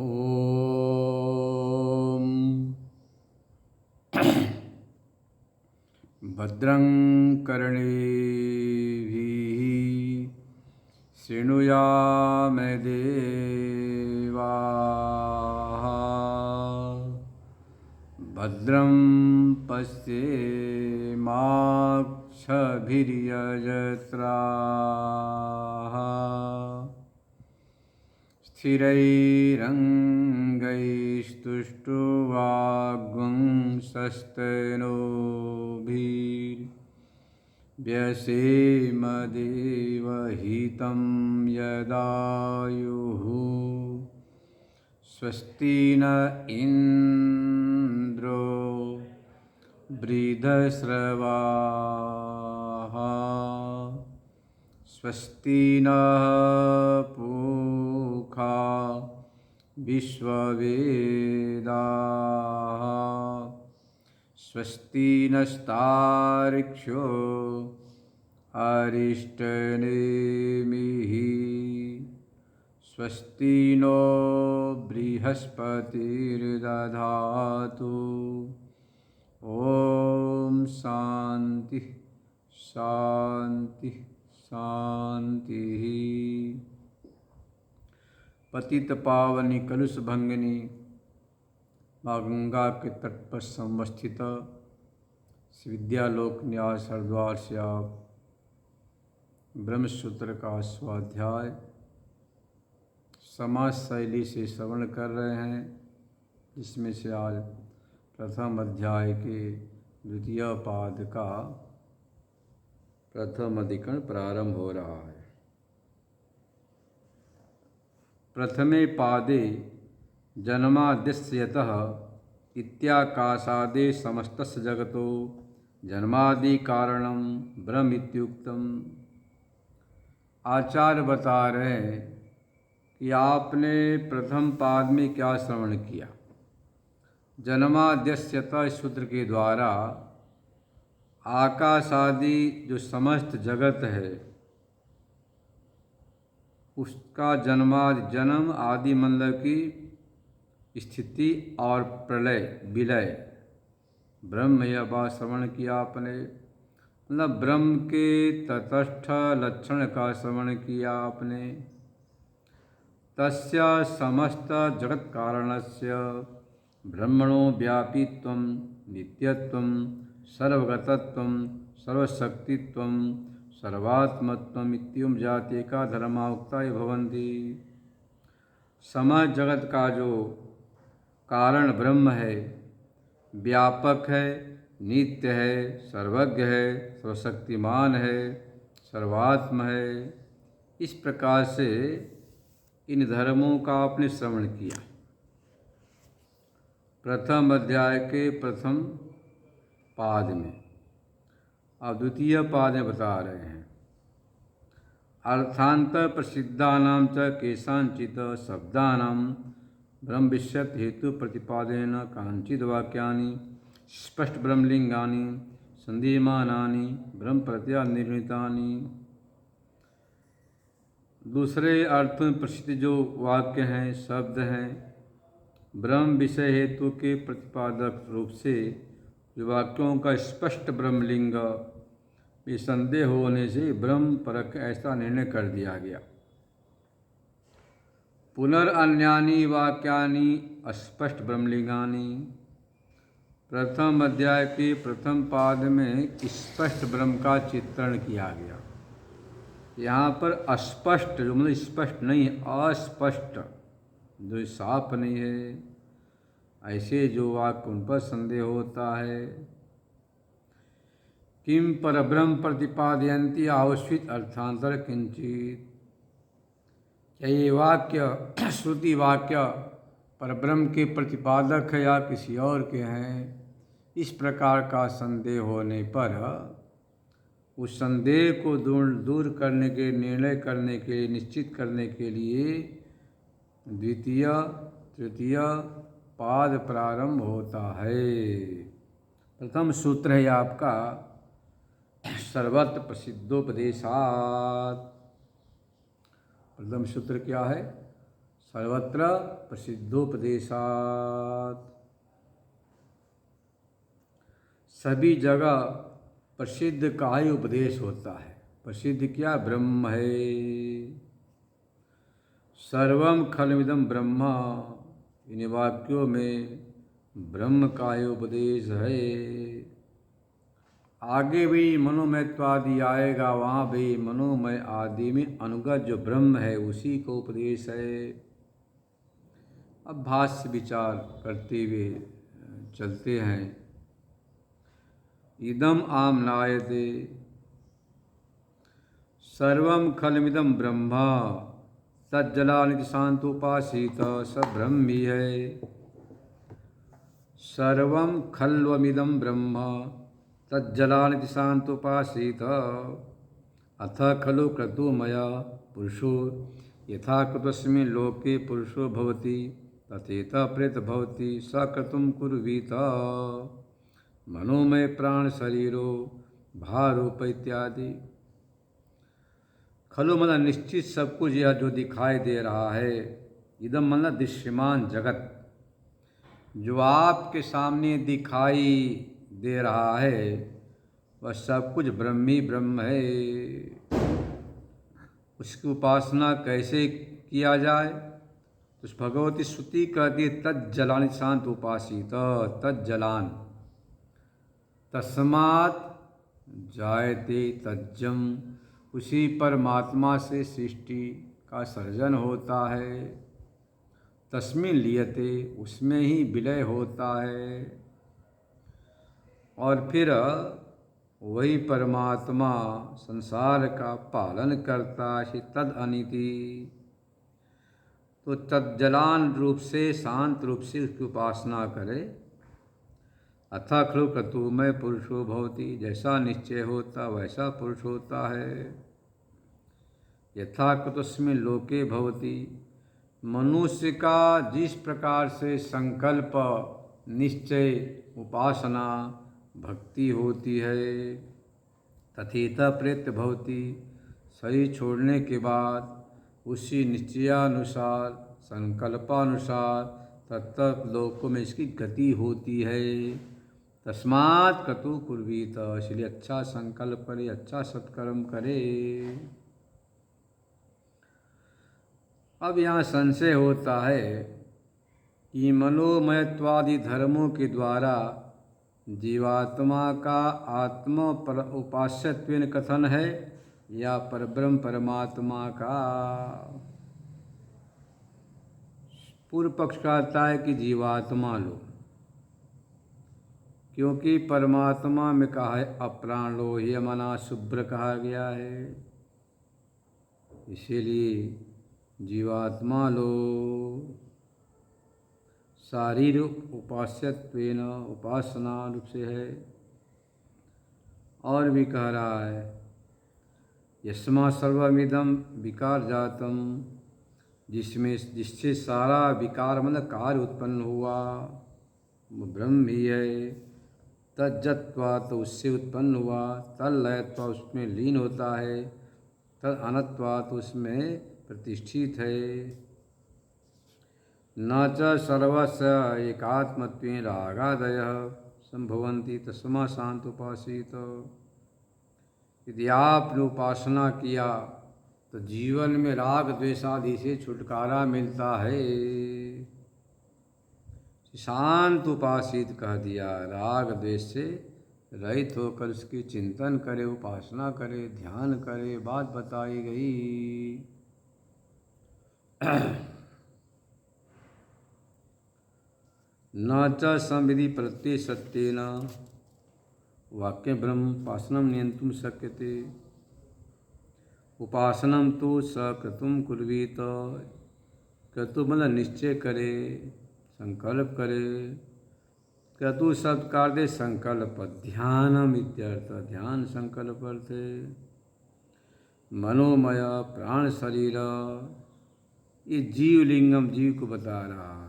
ॐ भद्रं कर्णेभिः शृणुयाम देवाः भद्रं पश्येमाक्षभिर्यजत्राः स्थिरैरङ्गैस्तुष्टुवागुंसस्तनूभिर्व्यसेम देवहितं यदायुः स्वस्ति न इन्द्रो वृद्धश्रवाः स्वस्ति नः पूषा विश्ववेदाः स्वस्ति नस्तार्क्ष्यो अरिष्टनेमिः स्वस्ति नो बृहस्पतिर्दधातु ॐ शान्ति शान्ति शान्तिः। पतित पावनी कलुष भंगिनी माँ गंगा के तट पर संवस्थित श्री विद्यालोक न्यास हरिद्वार से आप ब्रह्मसूत्र का स्वाध्याय समाज शैली से श्रवण कर रहे हैं, जिसमें से आज प्रथम अध्याय के द्वितीय पाद का प्रथम अधिकरण प्रारंभ हो रहा है। प्रथमे पादे जन्माद्यस्यतः इत्याकाशादे समस्तस्य जगतो जन्मादि कारणं ब्रह्म। आचार्य बता रहे हैं कि आपने प्रथम पाद में क्या श्रवण किया। जन्माद्यस्यतः सूत्र के द्वारा आकाश आदि जो समस्त जगत है उसका जन्म आदि मतलब की स्थिति और प्रलय विलय ब्रह्म यह बात श्रवण किया आपने, मतलब ब्रह्म के तटस्थ लक्षण का श्रवण किया आपने। तस्य समस्त जगत कारणस्य ब्रह्मणो व्यापित्वं नित्यत्वं सर्वगतत्वं सर्वशक्तित्वं सर्वात्मत्वम् इत्येवं जाति का धर्मा उक्ता भवन्ति। समस्त जगत का जो कारण ब्रह्म है, व्यापक है, नित्य है, सर्वज्ञ है, सर्वशक्तिमान है, सर्वात्म है। इस प्रकार से इन धर्मों का आपने श्रवण किया। प्रथम अध्याय के प्रथम पाद में अब द्वितीय पाद में बता रहे हैं अर्थांत प्रसिद्धानां च केषांचित् शब्दानां ब्रह्म विषयत हेतु प्रतिपादन कांचित् वाक्यानि स्पष्ट ब्रह्मलिंगानि संधीयमानानि ब्रह्म प्रत्यय निर्णीतानि। दूसरे अर्थ में प्रसिद्ध जो वाक्य हैं, शब्द हैं, ब्रह्म विषय हेतु के प्रतिपादक रूप से जो वाक्यों का स्पष्ट ब्रह्मलिंग में संदेह होने से ब्रह्म परक ऐसा निर्णय कर दिया गया। पुनरअन्यानि वाक्यानि अस्पष्ट ब्रह्मलिंगानि। प्रथम अध्याय के प्रथम पाद में स्पष्ट ब्रह्म का चित्रण किया गया। यहाँ पर अस्पष्ट जो मतलब स्पष्ट नहीं है, अस्पष्ट जो साफ नहीं है, ऐसे जो वाक्य उन पर संदेह होता है। किम परब्रह्म प्रतिपादयन्ति आवश्यक अर्थांतर किंचित। क्या ये वाक्य श्रुति वाक्य परब्रह्म के प्रतिपादक है या किसी और के हैं, इस प्रकार का संदेह होने पर उस संदेह को दूर करने के निर्णय करने के निश्चित करने के लिए द्वितीय तृतीय पाद प्रारंभ होता है। प्रथम सूत्र है आपका सर्वत्र प्रसिद्धोपदेशात्। प्रथम सूत्र क्या है? सर्वत्र प्रसिद्धोपदेशात्। सभी जगह प्रसिद्ध का ही उपदेश होता है। प्रसिद्ध क्या? ब्रह्म है। सर्वम खलमिदं ब्रह्म, इन वाक्यों में ब्रह्म का ही उपदेश है। आगे भी मनोमयत्वादि आएगा, वहाँ भी मनोमय आदि में अनुगत जो ब्रह्म है उसी को उपदेश है। अब भाष्य विचार करते हुए चलते हैं। इदम आमनायते सर्वं खलमिदं ब्रह्म तज्जलानिति शांतोपासीत, स ब्रह्म ही है। सर्वं खल्वमिदं ब्रह्म तज्जलानिति शांतोपासीत, अथ खलु क्रतु मया पुरुषो यथा कृतस्मिन् लोके पुरुषो भवति तथेतः प्रेत भवति, स क्रतुं कुर्वीत। मनोमय प्राण शरीरो भारूप इत्यादि। खलु मतलब निश्चित सब कुछ यह जो दिखाई दे रहा है, इदम मतलब दृश्यमान जगत, जो आपके सामने दिखाई दे रहा है वह सब कुछ ब्रह्म ही ब्रह्म है। उसकी उपासना कैसे किया जाए? तो भगवती श्रुति कहती है तज्जलान शांत उपासित, तज्जलान तस्मात् जायते तज्जम, उसी परमात्मा से सृष्टि का सर्जन होता है। तस्मिन् लीयते, उसमें ही विलय होता है। और फिर वही परमात्मा संसार का पालन करता है। तद अनिति, तो तज्जलान रूप से शांत रूप से उसकी उपासना करे। अथा खलु क्रतुमय पुरुषो भवति, जैसा निश्चय होता वैसा पुरुष होता है। यथा कृतस्मिन् लोके भवति, मनुष्य का जिस प्रकार से संकल्प, निश्चय, उपासना, भक्ति होती है, तथेतः प्रेत भवति, शरीर छोड़ने के बाद उसी निश्चयानुसार, संकल्पानुसार तत्त लोकों में इसकी गति होती है। तस्मात् क्रतु कुर्वीत, इसलिए अच्छा संकल्प करे, अच्छा सत्कर्म करे। अब यहाँ संशय होता है कि मनोमयत्वादि धर्मों के द्वारा जीवात्मा का आत्म पर उपास्यत्वेन कथन है या परब्रह्म परमात्मा का? पूर्व पक्ष कहता है कि जीवात्मा लो, क्योंकि परमात्मा में कहा है अप्राण लो, ये मना शुभ्र कहा गया है, इसीलिए जीवात्मा लो। शारीरिक उपास्यत्वेन, उपासना रूप से है। और भी कह रहा है यस्मा सर्वमिदं विकार जातम, जिससे सारा विकार मतलब कार्य उत्पन्न हुआ वो ब्रह्म ही है। तज्जत्वा, तो उससे उत्पन्न हुआ। तल्लयत्वा, उसमें लीन होता है। तद अनत्वा, तो उसमें प्रतिष्ठित है। न च सर्वस्य एकात्मत्वेन रागादयः संभवन्ति, तस्मा शांत उपासित। यदि आपने उपासना किया तो जीवन में राग द्वेषादि से छुटकारा मिलता है। शांत उपासित कह दिया, राग द्वेष से रहित होकर उसकी चिंतन करे, उपासना करे, ध्यान करे, बात बताई गई। न च संविधि प्रत्यय सत्येन वाक्य ब्रह्म उपासनम नियंतुम शक्यते। उपासनम तो सकृतुम कुर्वीत, क्रतु मतलब निश्चय करे, संकल्प करे। क्रतु शब्द का अर्थ संकल्प, ध्यानम इत्यर्थ, ध्यान संकल्प अर्थ। मनोमय प्राण शरीर, ये जीवलिंगम, जीव को बता रहा है।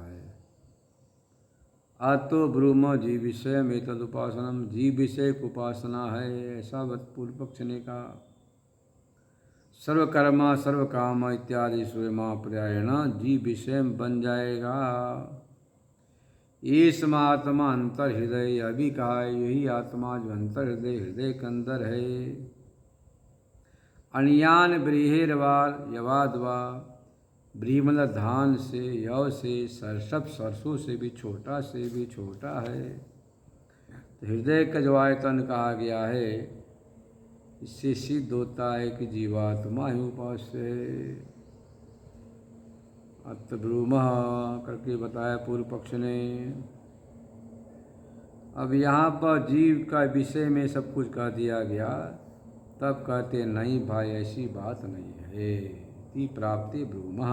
आतो ब्रूम जीव विषय में तद उपासनम, जीव विषय को उपासना है, ऐसा पूर्व पक्ष ने कहा। सर्वकर्मा सर्वकाम इत्यादि सूर्यमा पर्यायण जीव विषय बन जाएगा। ये समात्मा अंतर हृदय, अभी कहा है यही आत्मा जो अंतर हृदय के अंदर है। अनियान ब्रीहेरवार यवादवा, ब्री मतलब धान से, यव से, सरसप सरसों से भी छोटा है। तो हृदय का जो आयतन कहा गया है, इससे सिद्ध होता है कि जीवात्मा ही उपास्य है। अतब्रूमः करके बताया पूर्व पक्ष ने। अब यहाँ पर जीव का विषय में सब कुछ कह दिया गया, तब कहते नहीं भाई ऐसी बात नहीं है। ती प्राप्ति ब्रूमः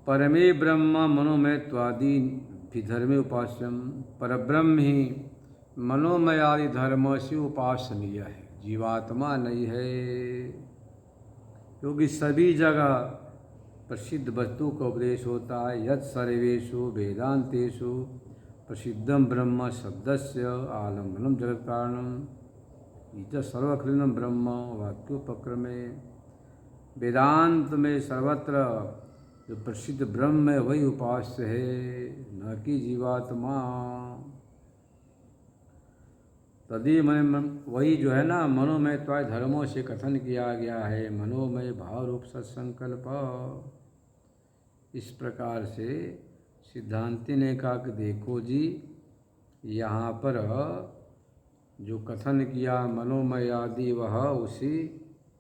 परमे ब्रह्म मनोमयत्वादि विधर्मे उपास्यम, परब्रह्म ही मनोमय आदि धर्म से उपासनीय है, जीवात्मा नहीं है। क्योंकि सभी जगह प्रसिद्ध वस्तु का उपदेश होता है। यत् सर्वेषु वेदांतेषु प्रसिद्धम ब्रह्म शब्दस्य आलम्बनम जगत कारणम, इच सर्वखिलम ब्रह्म वाक्योपक्रमे। वेदांत में सर्वत्र जो प्रसिद्ध ब्रह्म है वही उपास्य है, न कि जीवात्मा। तदी मन वही जो है ना, मनोमय त्वाय धर्मों से कथन किया गया है। मनोमय भाव रूप सत्संकल्प, इस प्रकार से सिद्धांति ने कहा कि देखो जी, यहाँ पर जो कथन किया मनोमय आदि, वह उसी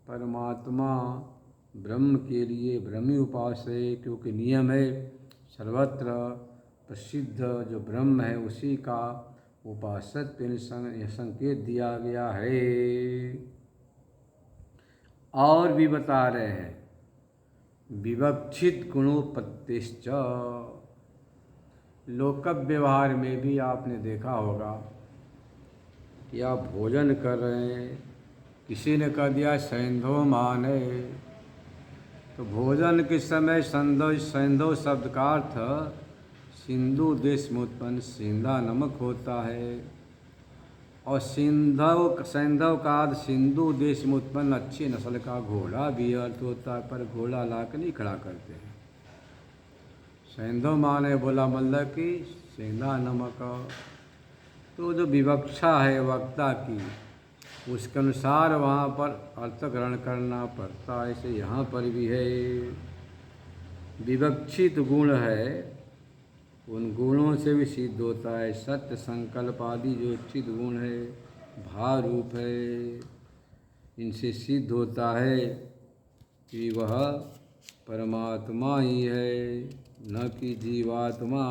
परमात्मा ब्रह्म के लिए ब्रह्मी उपास्य है। क्योंकि नियम है सर्वत्र प्रसिद्ध जो ब्रह्म है उसी का उपासत्व संकेत दिया गया है। और भी बता रहे हैं विवक्षित गुणोपत्तिश्च। लोक व्यवहार में भी आपने देखा होगा कि आप भोजन कर रहे हैं, किसी ने कह दिया सैंधव मान है, तो भोजन के समय सैंधव शब्द का अर्थ सिंधु देश में उत्पन्न सेंधा नमक होता है। और सैंधव का अर्थ सिंधु देश में उत्पन्न अच्छी नस्ल का घोड़ा भी अर्थ होता है, पर घोड़ा ला कर नहीं खड़ा करते हैं। सैंधव माने बोला मतलब कि सेंधा नमक। तो जो विवक्षा है वक्ता की, उसके अनुसार वहाँ पर अर्थ ग्रहण करना पड़ता है। ऐसे यहाँ पर भी है विवक्षित गुण है, उन गुणों से भी सिद्ध होता है। सत्य संकल्प आदि जो चित गुण है, भाव रूप है, इनसे सिद्ध होता है कि वह परमात्मा ही है, न कि जीवात्मा।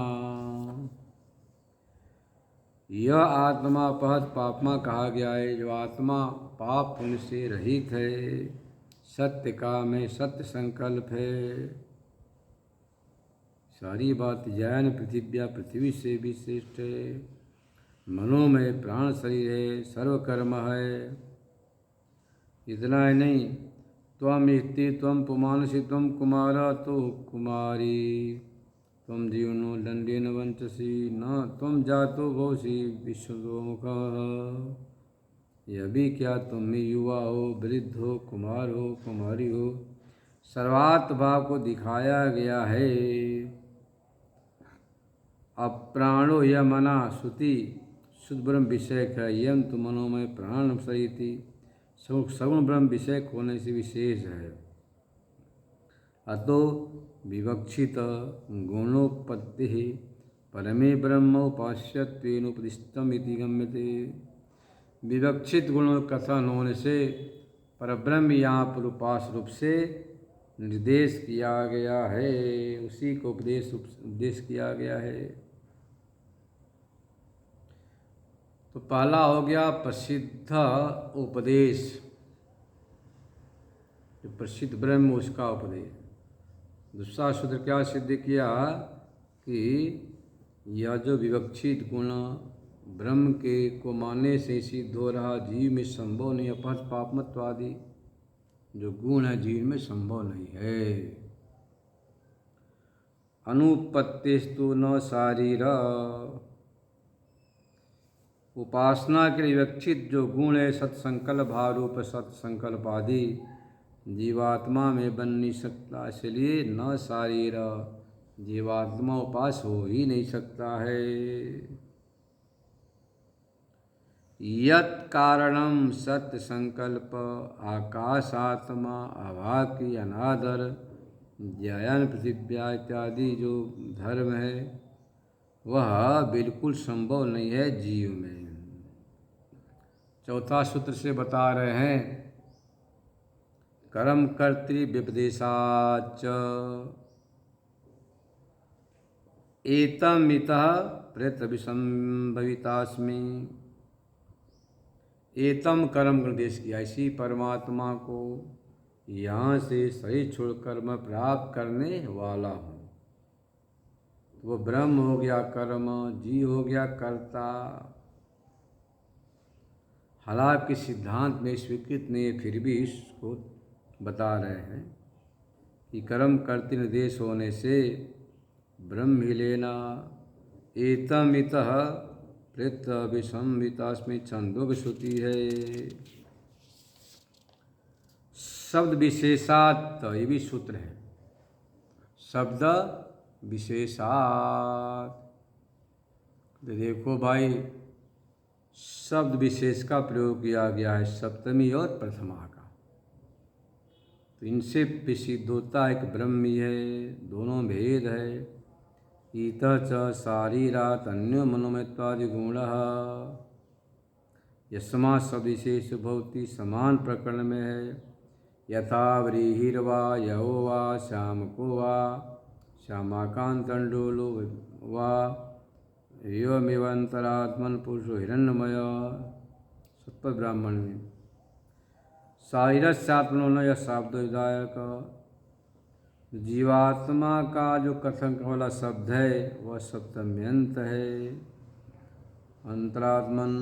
यह आत्मा पहत पापमा कहा गया है, जो आत्मा पाप पुण्य से रहित है, सत्य काम है, सत्य संकल्प है। सारी बात जैन पृथिव्या पृथ्वी से भी श्रेष्ठ है, मनोमय प्राण शरीर है, सर्वकर्म है। इतना ही नहीं, त्वम इति त्वम पुमानसी त्वम कुमारा तो कुमारी, त्वम जीवनो दंडेन वंचसी न त्वम जातो भवसी विश्वमुख। यह भी क्या तुम ही युवा हो, वृद्ध हो, कुमार हो, कुमारी हो, सर्वात्म भाव को दिखाया गया है। अप्राणो यह मना श्रुति शुद्ध ब्रह्म विषयक है, यम तो मनोमय प्राण सहिति सगुण ब्रह्म विषयक होने से विशेष है। अतो विवक्षित गुणोत्पत्ति परमे ब्रह्म उपास्यत्वेन उपदिष्टम इति गम्यते। विवक्षित गुणों कथन होने से परब्रह्म यहाँ पर उपास रूप से निर्देश किया गया है, उसी को उपदेश किया गया है। तो पहला हो गया प्रसिद्ध उपदेश, जो प्रसिद्ध ब्रह्म उसका उपदेश। दूसरा सूत्र क्या सिद्ध किया कि यह जो विवक्षित गुण ब्रह्म के को मानने से सिद्ध हो रहा, जीव में संभव नहीं। अपहत पापमत्व आदि जो गुण है जीव में संभव नहीं है। अनुपत्तिस्तु न शारीर, उपासना के लिए विवक्षित जो गुण है सत्संकल्प भावरूप सत्संकल्प आदि जीवात्मा में बन नहीं सकता, इसलिए न शारीर जीवात्मा उपास हो ही नहीं सकता है। यत् कारणम सत्य संकल्प आकाशात्मा अभाकी अनादर ज्ञान पृथिव्या इत्यादि जो धर्म है वह बिल्कुल संभव नहीं है जीव में। चौथा सूत्र से बता रहे हैं कर्म कर्तृ विपदेशाच एतम इतः प्रेत विसंभवितास्मि। एतम कर्म निर्देश किया, इसी परमात्मा को यहाँ से शरीर छोड़ कर्म प्राप्त करने वाला हूँ। वो ब्रह्म हो गया कर्म, जीव हो गया कर्ता। हालांकि सिद्धांत में स्वीकृत नहीं है, फिर भी इसको बता रहे हैं कि कर्म कर्तृ निर्देश होने से ब्रह्म ही लेना। एतम इतः प्रेत विसंहितास्मि छंदों की श्रुति है। शब्द विशेषात, ये भी सूत्र है, शब्द विशेषात। देखो भाई शब्द विशेष का प्रयोग किया गया है सप्तमी और प्रथमा का, तो इनसे प्रसिद्ध होता है कि ब्रह्म ही है, दोनों भेद है। इत च शारीरात अन्यो मनोमयत्वादि गुण यस्मा सविशेष भवति समान प्रकरण में है। यथा व्रीहिर्वा यहो वा श्यामको वा श्यामाकांतंडोलो वा एवमेवंतरात्मन पुरुषो हिरण्यमय। सत्पर ब्राह्मण में शारीरस्यात्मनो न यह शब्द विधायक, जीवात्मा का जो कथन वाला शब्द है वह सप्तम्यंत है। अंतरात्मन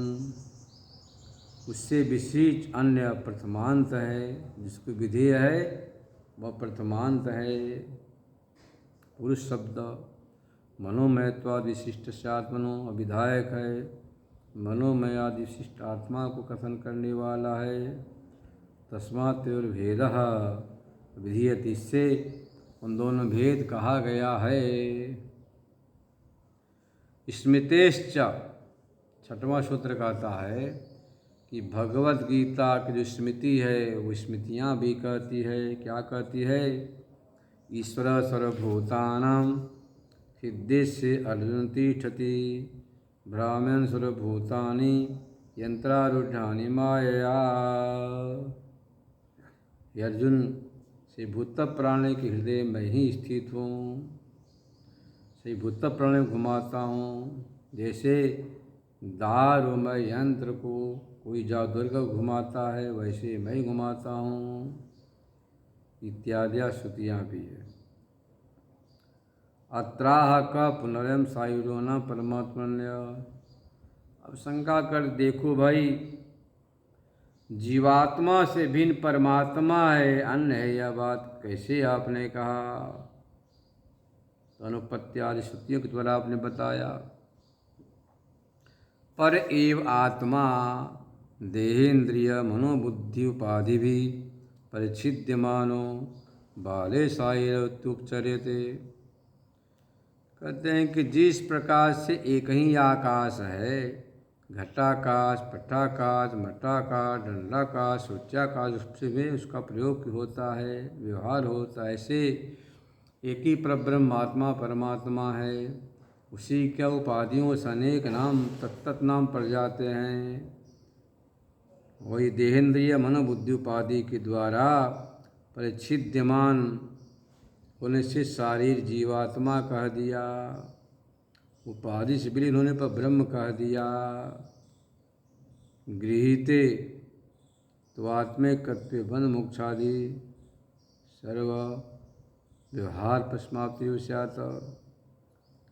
उससे विशेष अन्य प्रथमांत है, जिसको विधेय है वह प्रथमांत है। पुरुष शब्द मनोमयत्वाद विशिष्ट से आत्मनो विधायक है, मनोमयादि विशिष्ट आत्मा को कथन करने वाला है। तस्मात्तयोर्भेदः विधीयते, इससे उन दोनों भेद कहा गया है। स्मृतेश्च, छठवां सूत्र कहता है कि भगवत गीता की जो स्मृति है वो स्मृतियाँ भी कहती है, क्या कहती है? ईश्वर सर्वभूतानां हृदयस्य अर्जुन तिष्ठति ब्राह्मण सर्वभूतानि यंत्रारूढ़ानि मायया। अर्जुन से भूत प्राणी के हृदय में ही स्थित हूँ, से भूत प्राणी घुमाता हूँ। जैसे दारुमय यंत्र को कोई जादूगर को घुमाता है वैसे मैं घुमाता हूँ, इत्यादि श्रुतियाँ भी है। अत्राह का पुनरम सायुरो न परमात्मन्य। अब शंका कर देखो भाई, जीवात्मा से भिन्न परमात्मा है, अन्य है, यह बात कैसे आपने कहा? तो अनुपत्ति आदि श्रुतियों के द्वारा आपने बताया। पर एव आत्मा देहेन्द्रिय मनोबुद्धि उपाधि भी परिच्छिद्यमानो बाले सायुक्चर्यते। कहते हैं कि जिस प्रकार से एक ही आकाश है, घटाकाश, पटाकाश, मटाकाश, दंडाकाश, सूच्याकाश, उसमें उसका प्रयोग होता है, व्यवहार होता है, ऐसे एक ही परब्रह्म आत्मा परमात्मा है। उसी क्या उपाधियों से अनेक नाम तत्त नाम पड़ जाते हैं। वही देहेंद्रिय मनोबुद्धि उपाधि के द्वारा परिच्छिद्यमान होने से शारीर जीवात्मा कह दिया, उपाधि से विलीन होने पर ब्रह्म कह दिया। गृहीते तो आत्मिकत्व बंध मोक्षादि सर्व व्यवहार पश्माप्ति विषयात।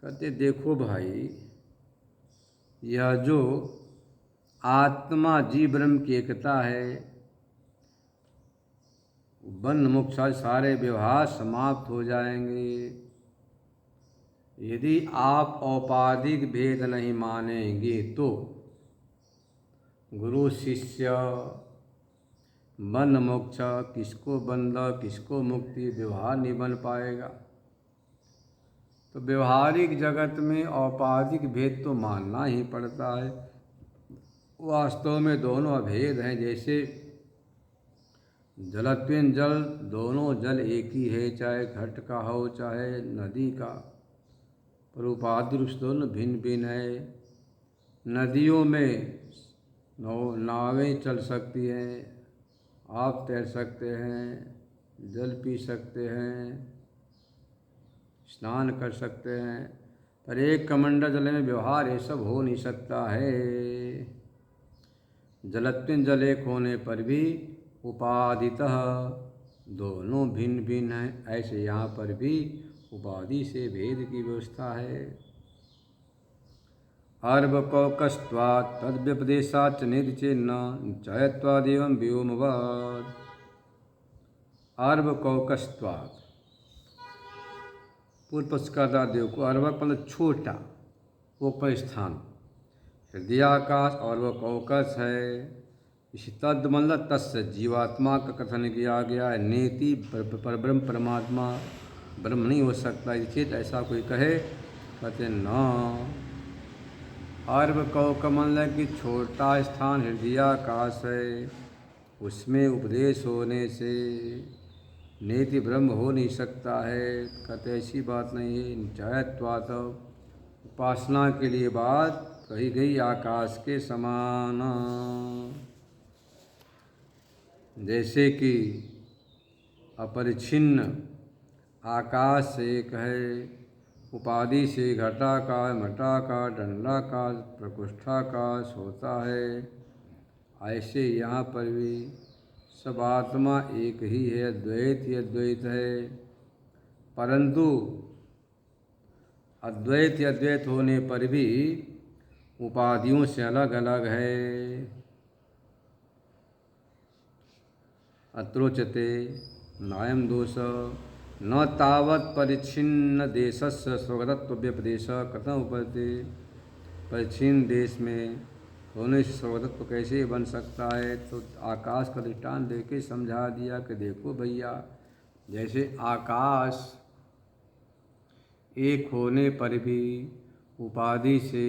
कहते देखो भाई, यह जो आत्मा जीव ब्रह्म की एकता है, बंध मोक्ष सारे व्यवहार समाप्त हो जाएंगे यदि आप औपाधिक भेद नहीं मानेंगे तो। गुरु शिष्य बंध मोक्ष, किसको बंध किसको मुक्ति, व्यवहार नहीं बन पाएगा। तो व्यवहारिक जगत में औपाधिक भेद तो मानना ही पड़ता है। वास्तव में दोनों अभेद हैं। जैसे जलत्वेन जल, दोनों जल एक ही है, चाहे घट का हो चाहे नदी का, पर उपाधि रूप से दोनों भिन्न भिन्न है। नदियों में नावें चल सकती हैं, आप तैर सकते हैं, जल पी सकते हैं, स्नान कर सकते हैं, पर एक कमंडल जल में व्यवहार ये सब हो नहीं सकता है। जलत्वेन जल एक होने पर भी उपाधितः दोनों भिन्न भिन्न हैं, ऐसे यहाँ पर भी उपाधि से भेद की व्यवस्था है। अर्वकौकस्त्वात् तद्व्यपदेशाच्च नेति चेन्न निश्चयत्वादेवं व्योमवत्। अर्वकौकस्त्वात्, पूर्व पक्ष का देव को अर्वक मतलब छोटा, ओपन स्थान, हृदयाकाश और वह कौकस है। इसी तद मतलब तस्य जीवात्मा का कथन किया गया है। नेति परब्रह्म परमात्मा ब्रह्म नहीं हो सकता, चेत ऐसा कोई कहे, कहते न। अर्व कौक मतलब कि छोटा स्थान हृदयाकाश है, उसमें उपदेश होने से नेति ब्रह्म हो नहीं सकता है। कहते ऐसी बात नहीं है। निश्चयत्वात्, उपासना के लिए बात कही गई आकाश के समान। जैसे कि अपरिच्छिन्न आकाश से एक है, उपाधि से घटाकाश मठाकाश दंडाकाश प्रकोष्ठाकाश होता है, ऐसे यहाँ पर भी सब आत्मा एक ही है, अद्वैत ही अद्वैत है। परंतु अद्वैत ही अद्वैत होने पर भी उपाधियों से अलग अलग है। अत्रोचते नायम दोष न तावत् परिच्छिन्न देशस्य स्वगतत्व व्यपदेश कथम उपपद्यते। परिच्छिन्न देश में होने से स्वगतत्व कैसे बन सकता है? तो आकाश का दृष्टांत देके समझा दिया कि देखो भैया, जैसे आकाश एक होने पर भी उपाधि से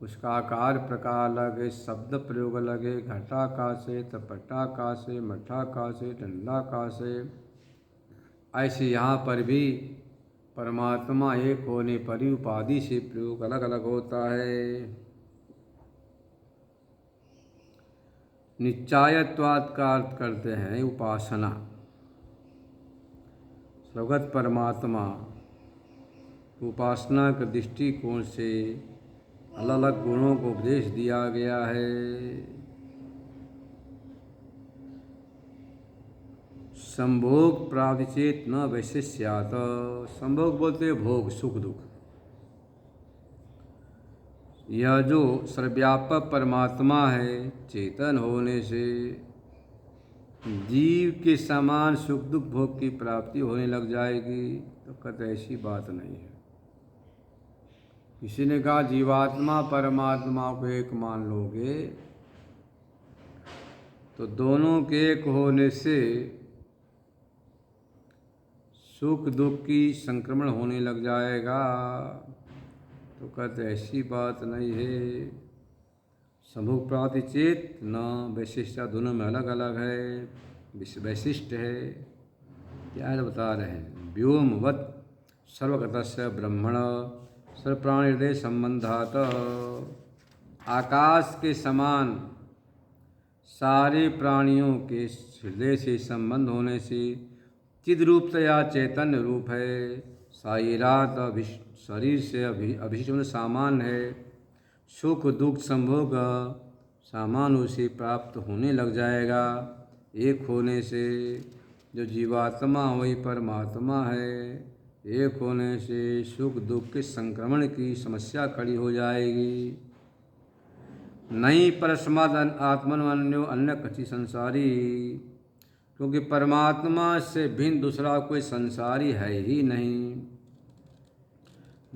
उसका आकार प्रकार अलग है, शब्द प्रयोग अलग है, घटाकाश है, तपटाकाश है, मठाकाश है, दंडाकाश है, ऐसे यहाँ पर भी परमात्मा एक होने पर ही उपाधि से प्रयोग अलग अलग होता है। निश्चयत्वात् का अर्थ करते हैं उपासना। स्वगत परमात्मा उपासना के दृष्टिकोण से अलग अलग गुणों को उपदेश दिया गया है। संभोग प्राप्ति चेत न वैशिष्यात। संभोग बोलते भोग, सुख दुख। यह जो सर्वव्यापक परमात्मा है, चेतन होने से जीव के समान सुख दुख भोग की प्राप्ति होने लग जाएगी, तो कहते ऐसी बात नहीं है। किसी ने कहा जीवात्मा परमात्मा को एक मान लोगे तो दोनों के एक होने से सुख दुख की संक्रमण होने लग जाएगा, तो कहते ऐसी बात नहीं है। संभोग प्राप्ति चेत न वैशिष्ट, दोनों में अलग अलग है, वैशिष्ट है। क्या बता रहे हैं? व्योमवत् सर्वगतस्य ब्रह्मण सर्वप्राणी हृदय संबंधात। आकाश के समान सारे प्राणियों के हृदय से संबंध होने से चिद्रूपतया चैतन्य रूप है। साईरात शरीर से अभिष्ट सामान्य है। सुख दुख संभोग सामान्य से प्राप्त होने लग जाएगा। एक होने से जो जीवात्मा वही परमात्मा है, एक होने से सुख दुख के संक्रमण की समस्या खड़ी हो जाएगी। नहीं परस्माद आत्मन्यो अन्य कछि संसारी, क्योंकि परमात्मा से भिन्न दूसरा कोई संसारी है ही नहीं।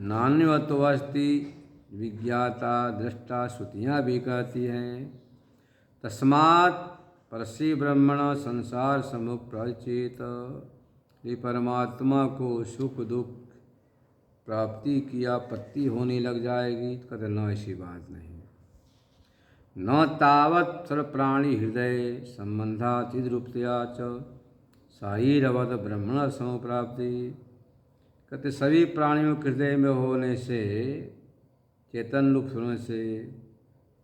नान्यवतो अस्ति विज्ञाता दृष्टा श्रुतियाँ भी कहती हैं तस्मात् परस्य ब्रह्मण संसार समुख प्रचेत। ये परमात्मा को सुख दुख प्राप्ति की आपत्ति होने लग जाएगी, तो कहते न, ऐसी बात नहीं। न तावत् सर्व प्राणी हृदय संबंधा चिद्रूपतया च साईरवद ब्रह्मण समप्राप्ति। कहते सभी प्राणियों के हृदय में होने से, चेतन रूप होने से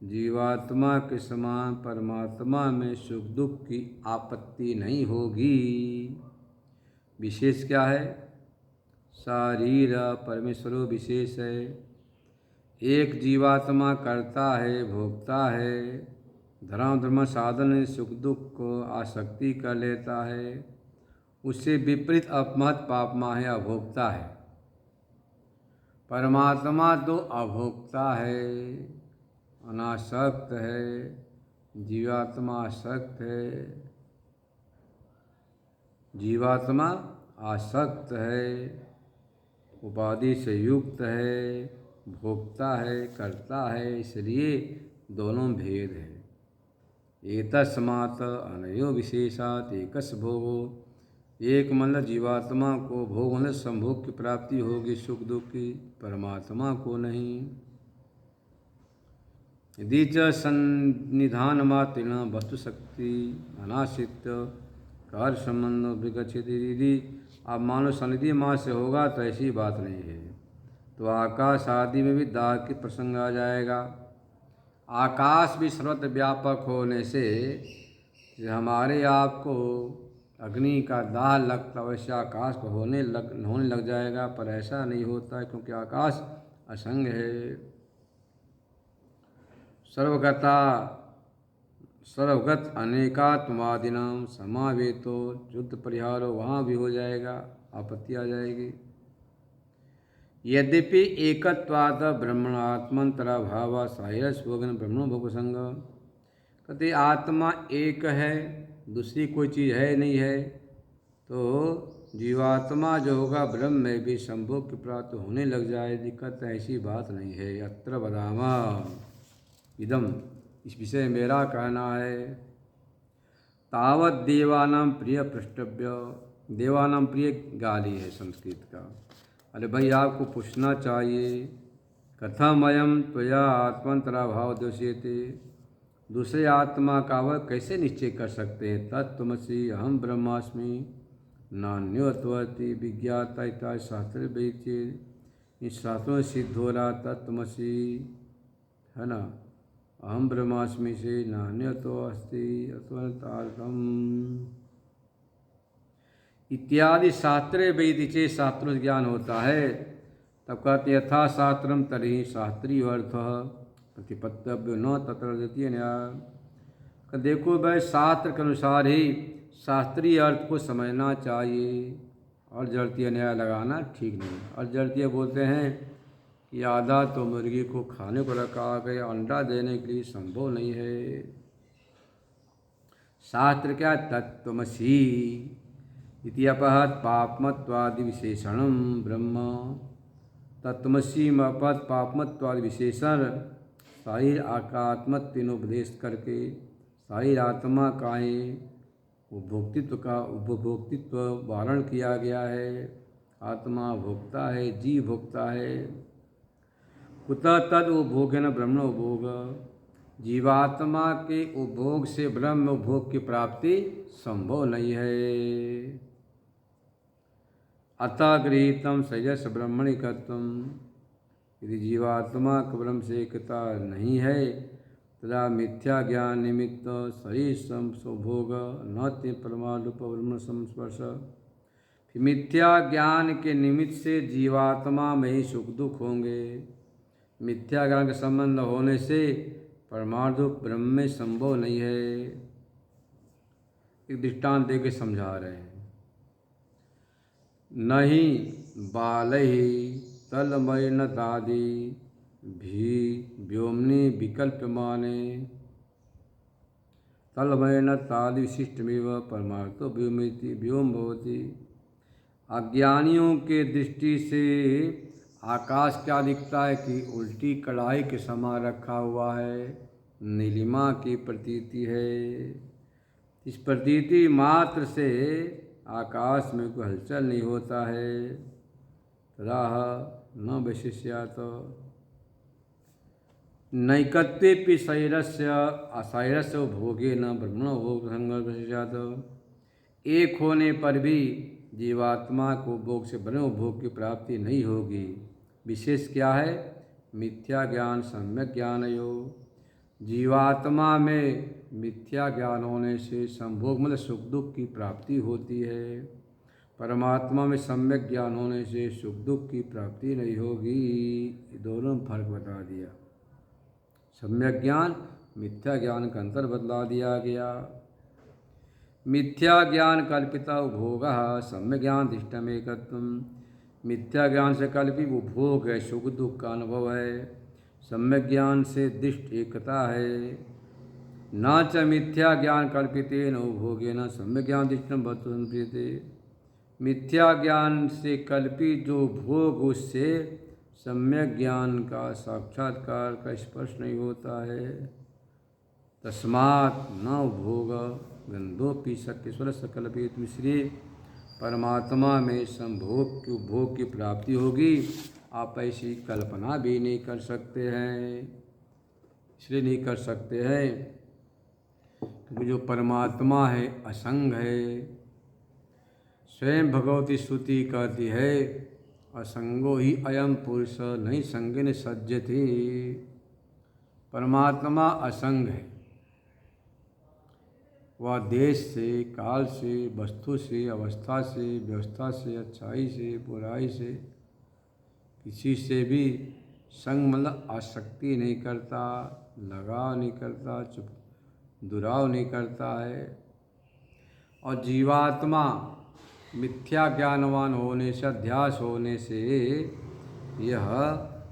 जीवात्मा के समान परमात्मा में सुख दुख की आपत्ति नहीं होगी। विशेष क्या है? शारीर परमेश्वरो विशेष है। एक जीवात्मा करता है, भोगता है, धर्म साधन सुख दुख को आसक्ति कर लेता है, उससे विपरीत अपमत पापमा है, अभोक्ता है। परमात्मा तो अभोक्ता है, अनासक्त है, जीवात्मा आसक्त है। जीवात्मा आसक्त है, उपाधि से युक्त है, भोगता है, करता है, इसलिए दोनों भेद है। एतस्मात् अनयो विशेषात् एकस भोगो। एक मतलब जीवात्मा को भोग मतलब संभोग की प्राप्ति होगी सुख दुख की, परमात्मा को नहीं। यदि च सन्निधान मात्रेण वस्तु शक्ति अनाश्रित कार्य संबंध विगच्छति। यदि आप मानो सन्निधि माँ से होगा तो ऐसी बात नहीं है, तो आकाश आदि में भी दाह की प्रसंग आ जाएगा। आकाश भी सर्वत्र व्यापक होने से हमारे आप को अग्नि का दाह लगता, वैसे आकाश को होने लग जाएगा, पर ऐसा नहीं होता है क्योंकि आकाश असंग है। सर्वगत अनेकात्मादिनाम समावेतो युद्ध परिहारो, वहाँ भी हो जाएगा, आपत्ति आ जाएगी। यद्यपि एकत्वाद ब्रह्मणात्मंतरा भाव साहिरस भोगन ब्रह्मणो भोग संग। कहते आत्मा एक है, दूसरी कोई चीज़ है नहीं है, तो जीवात्मा जो होगा ब्रह्म में भी संभोग की प्राप्त होने लग जाए, दिक्कत ऐसी बात नहीं है। अत्र वदामा इदम, इस विषय मेरा कहना है। तावत देवानां प्रिय पृष्ठव्य, देवानां प्रिय गाली है संस्कृत का। अरे भाई आपको पूछना चाहिए, कथम अयम त्वया आत्मंतरा भाव दोष्यते। दूसरे आत्मा का वह कैसे निश्चय कर सकते हैं? तत्त्वमसि अहम ब्रह्मास्मि नान्योत्वति विज्ञाता इत्यादि शास्त्र वेच्ये। इस शास्त्रों में सिद्ध हो रहा तत्त्वमसि है ना, अहम ब्रह्मास्मि से नान्यतो अस्ति अत्वन्तार्थम इत्यादि शास्त्रे वेद चे, शास्त्रों से ज्ञान होता है। तब कहते यथा शास्त्रम तर्हि शास्त्रीय अर्थ प्रतिपत्तव्य न तत्र द्वितीय न्याय। देखो भाई शास्त्र के अनुसार ही शास्त्रीय अर्थ को समझना चाहिए, और जड़तीय न्याय लगाना ठीक नहीं। और जड़तीय बोलते हैं कि आधा तो मुर्गी को खाने को रखा गया, अंडा देने के लिए संभव नहीं है। शास्त्र क्या? तत्त्वमसि इति अपहत पापमत्वादि विशेषणम ब्रह्म। तत्त्वमसि में अपहत पापमत्वादि विशेषण शारीर आकात्मत्वेनोपदेश करके शारीर आत्मा का ही उपभोक्तित्व वारण किया गया है। आत्मा भोगता है, जीव भोगता है। कुतः तद उपभोगेन ब्रह्म उपभोग। जीवात्मा के उपभोग से ब्रह्म उपभोग की प्राप्ति संभव नहीं है। अतः गृहीतम सजस ब्रह्मणिकत्वम। यदि जीवात्मा को ब्रह्म से एकता नहीं है, तदा मिथ्या ज्ञान निमित्त शरीर संभोग न ते परमाणु ब्रह्म संस्पर्श। मिथ्या ज्ञान के निमित्त से जीवात्मा में ही सुख दुख होंगे। मिथ्या ज्ञान के संबंध होने से परमाणु ब्रह्म में संभव नहीं है। एक दृष्टांत दे के समझा रहे हैं। नहीं बालहि तलमय न दादी भी व्योमनि विकल्प्यमाने तलमय न तादि विशिष्टमेव परमार्थो व्योमिति व्योम भवति। अज्ञानियों के दृष्टि से आकाश क्या दिखता है कि उल्टी कढ़ाई के समान रखा हुआ है, नीलिमा की प्रतीति है। इस प्रतीति मात्र से आकाश में कोई हलचल नहीं होता है। राह न वैशिष्यात नैकत्यपि शैरस्य अशैरस्य भोगे न ब्रह्मण भोग संघर्षात। एक होने पर भी जीवात्मा को भोग से ब्रह्म भोग की प्राप्ति नहीं होगी। विशेष क्या है? मिथ्या ज्ञान सम्यक ज्ञान यो। जीवात्मा में मिथ्या ज्ञान होने से संभोग मतलब सुख दुख की प्राप्ति होती है। परमात्मा में सम्यक ज्ञान होने से सुख दुख की प्राप्ति नहीं होगी। ये दोनों में फर्क बता दिया। सम्यक ज्ञान मिथ्या ज्ञान का अंतर बतला दिया गया। मिथ्या ज्ञान कल्पिता भोग सम्यक ज्ञान दृष्टमेकत्वम्। मिथ्या ज्ञान से कल्पित वो भोग है, सुख दुख का अनुभव है। सम्यक ज्ञान से दृष्ट एकता है। न च मिथ्या ज्ञान कल्पितेन भोगेन सम्यक ज्ञान दृष्टम वस्तु संप्रीयते। मिथ्या ज्ञान से कल्पित जो भोग उससे सम्यक ज्ञान का साक्षात्कार का स्पर्श नहीं होता है। तस्मात् न भोग गंधोपि शक्यश्वर सकल्पित। इसलिए परमात्मा में भोग की प्राप्ति होगी, आप ऐसी कल्पना भी नहीं कर सकते हैं। इसलिए नहीं कर सकते हैं क्योंकि जो परमात्मा है असंग है। स्वयं भगवती श्रुति कहती है असंगो ही अयम पुरुष नहीं संगिन सज्जति। परमात्मा असंग है। वह देश से, काल से, वस्तु से, अवस्था से, व्यवस्था से, अच्छाई से, बुराई से किसी से भी संग मतलब आसक्ति नहीं करता, लगाव नहीं करता, दुराव नहीं करता है। और जीवात्मा मिथ्या ज्ञानवान होने से, अध्यास होने से यह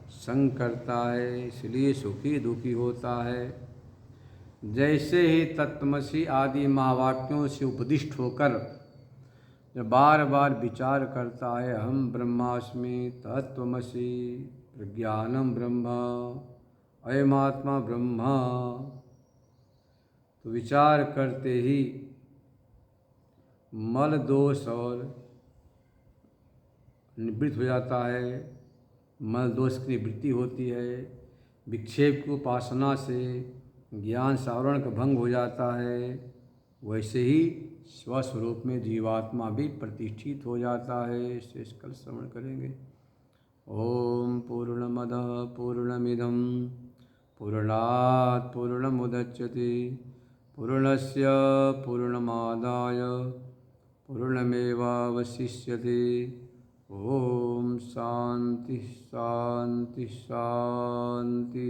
संग करता है, इसलिए सुखी दुखी होता है। जैसे ही तत्त्वमसि आदि महावाक्यों से उपदिष्ट होकर जब बार बार विचार करता है अहम ब्रह्मास्मि तत्त्वमसि प्रज्ञानम ब्रह्म अयमात्मा ब्रह्म, तो विचार करते ही मल दोष और निवृत्त हो जाता है। मल दोष की निवृत्ति होती है। विक्षेप की उपासना से ज्ञान सावरण का भंग हो जाता है। वैसे ही स्वस्वरूप में जीवात्मा भी प्रतिष्ठित हो जाता है। इसे कल श्रवण करेंगे। ओम पूर्णमदः पूर्णमिदं पूर्णात् पूर्णमुदच्यते पूर्णस्य पूर्णमादाय पूर्णमेवावशिष्यते। ओम शांति शांति शांति।